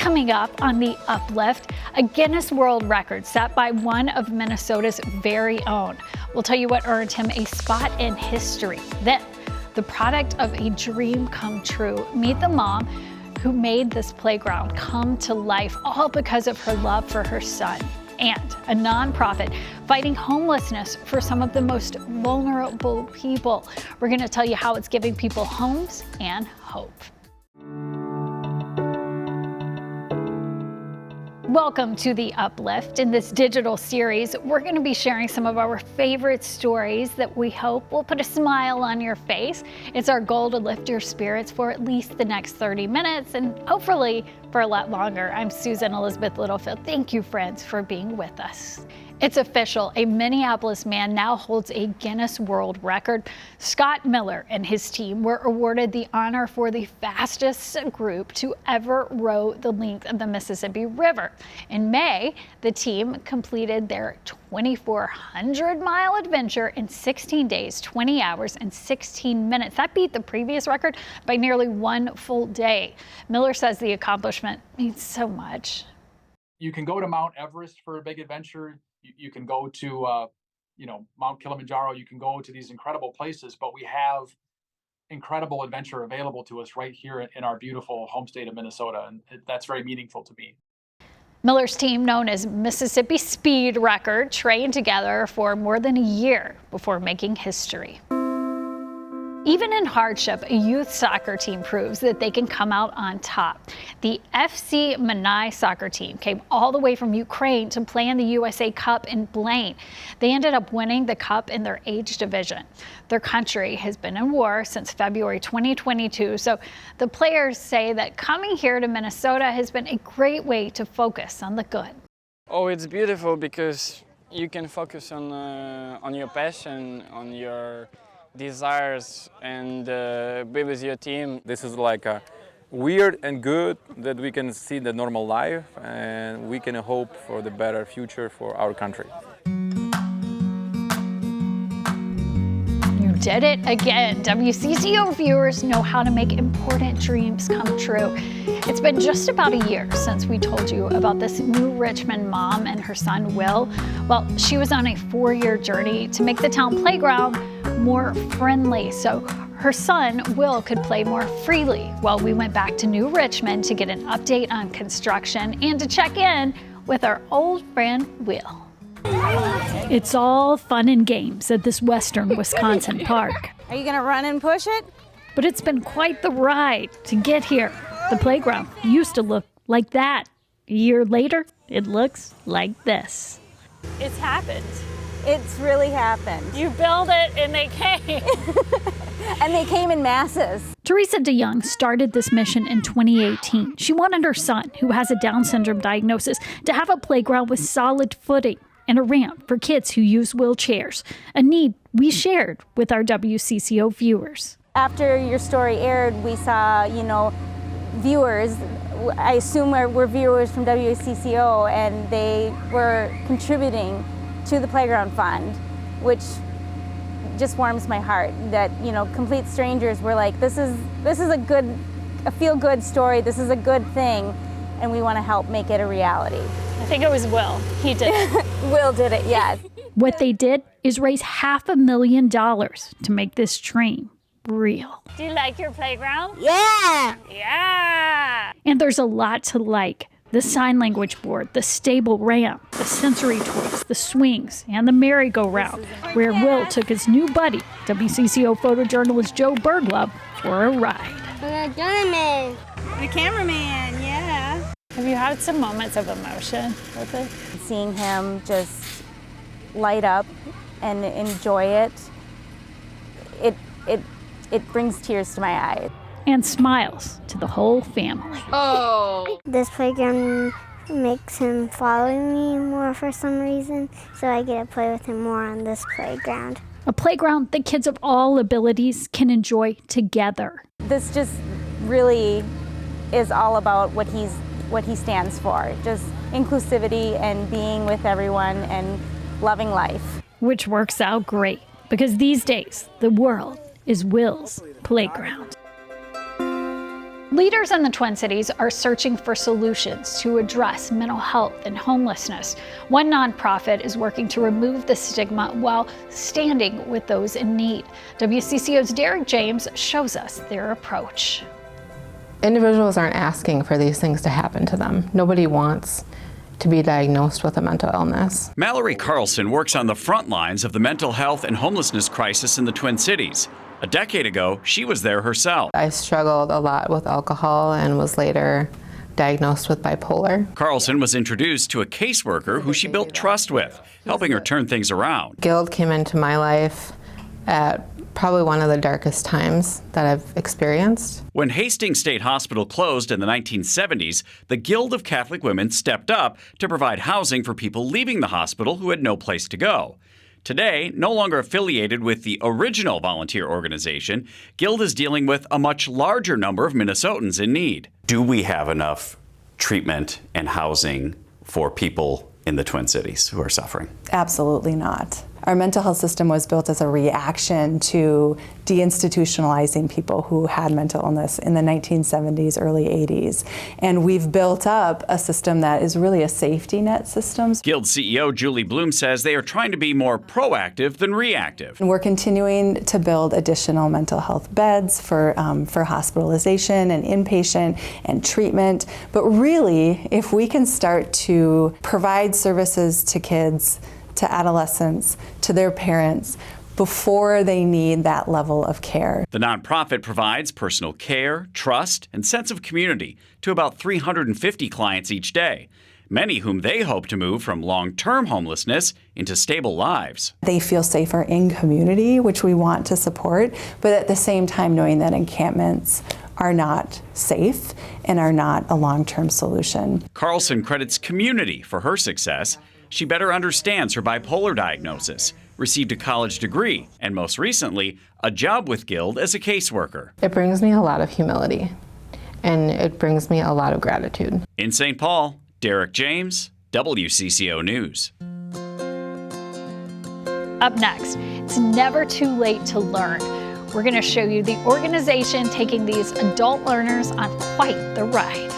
Coming up on the Uplift, a Guinness World Record set by one of Minnesota's very own. We'll tell you what earned him a spot in history. Then, the product of a dream come true. Meet the mom who made this playground come to life, all because of her love for her son. And a nonprofit fighting homelessness for some of the most vulnerable people. We're going to tell you how it's giving people homes and hope. Welcome to the Uplift. In this digital series, we're going to be sharing some of our favorite stories that we hope will put a smile on your face. It's our goal to lift your spirits for at least the next 30 minutes and hopefully for a lot longer. I'm Susan Elizabeth Littlefield. Thank you, friends, for being with us. It's official. A Minneapolis man now holds a Guinness World Record. Scott Miller and his team were awarded the honor for the fastest group to ever row the length of the Mississippi River. In May, the team completed their 2,400-mile adventure in 16 days, 20 hours, and 16 minutes. That beat the previous record by nearly one full day. Miller says the accomplishment means so much. You can go to Mount Everest for a big adventure. You can go to, Mount Kilimanjaro. You can go to these incredible places, but we have incredible adventure available to us right here in our beautiful home state of Minnesota, and that's very meaningful to me. Miller's team, known as Mississippi Speed Record, trained together for more than a year before making history. Even in hardship, a youth soccer team proves that they can come out on top. The FC Minai soccer team came all the way from Ukraine to play in the USA Cup in Blaine. They ended up winning the cup in their age division. Their country has been in war since February 2022, so the players say that coming here to Minnesota has been a great way to focus on the good. Oh, it's beautiful because you can focus on your passion, on your desires, and be with your team. This is like a weird and good that we can see the normal life, and we can hope for the better future for our country. You did it again. WCCO viewers know how to make important dreams come true. It's been just about a year since we told you about this New Richmond mom and her son, Will. Well, she was on a 4-year journey to make the town playground more friendly so her son, Will, could play more freely. Well, we went back to New Richmond to get an update on construction and to check in with our old friend, Will. It's all fun and games at this western Wisconsin park. Are you gonna run and push it? But it's been quite the ride to get here. The playground used to look like that. A year later, it looks like this. It's happened. It's really happened. You build it and they came. And they came in masses. Teresa De Young started this mission in 2018. She wanted her son, who has a Down syndrome diagnosis, to have a playground with solid footing and a ramp for kids who use wheelchairs, a need we shared with our WCCO viewers. After your story aired, we saw, viewers, I assume we're viewers from WCCO, and they were contributing to the Playground Fund, which just warms my heart that, complete strangers were like, this is a feel-good story, this is a good thing, and we want to help make it a reality. I think it was Will. He did it. Will did it, yes. What they did is raise $500,000 to make this dream real. Do you like your playground? Yeah! Yeah! And there's a lot to like. The sign language board, the stable ramp, the sensory toys, the swings, and the merry-go-round, where Will took his new buddy, WCCO photojournalist Joe Berglove, for a ride. The cameraman, yeah. Have you had some moments of emotion with it? Seeing him just light up and enjoy it, it brings tears to my eyes. And smiles to the whole family. Oh! This playground makes him follow me more for some reason, so I get to play with him more on this playground. A playground that kids of all abilities can enjoy together. This just really is all about what he stands for, just inclusivity and being with everyone and loving life. Which works out great, because these days, the world is Will's playground. Leaders in the Twin Cities are searching for solutions to address mental health and homelessness. One nonprofit is working to remove the stigma while standing with those in need. WCCO's Derek James shows us their approach. Individuals aren't asking for these things to happen to them. Nobody wants to be diagnosed with a mental illness. Mallory Carlson works on the front lines of the mental health and homelessness crisis in the Twin Cities. A decade ago, she was there herself. I struggled a lot with alcohol and was later diagnosed with bipolar. Carlson was introduced to a caseworker who she built trust with, helping her turn things around. Guilt came into my life at probably one of the darkest times that I've experienced. When Hastings State Hospital closed in the 1970s, the Guild of Catholic Women stepped up to provide housing for people leaving the hospital who had no place to go. Today, no longer affiliated with the original volunteer organization, Guild is dealing with a much larger number of Minnesotans in need. Do we have enough treatment and housing for people in the Twin Cities who are suffering? Absolutely not. Our mental health system was built as a reaction to deinstitutionalizing people who had mental illness in the 1970s, early 80s. And we've built up a system that is really a safety net system. Guild CEO Julie Bloom says they are trying to be more proactive than reactive. And we're continuing to build additional mental health beds for hospitalization and inpatient and treatment. But really, if we can start to provide services to kids, to adolescents, to their parents, before they need that level of care. The nonprofit provides personal care, trust, and sense of community to about 350 clients each day, many whom they hope to move from long-term homelessness into stable lives. They feel safer in community, which we want to support, but at the same time knowing that encampments are not safe and are not a long-term solution. Carlson credits community for her success. She better understands her bipolar diagnosis, received a college degree, and most recently, a job with Guild as a caseworker. It brings me a lot of humility, and it brings me a lot of gratitude. In St. Paul, Derek James, WCCO News. Up next, it's never too late to learn. We're going to show you the organization taking these adult learners on quite the ride.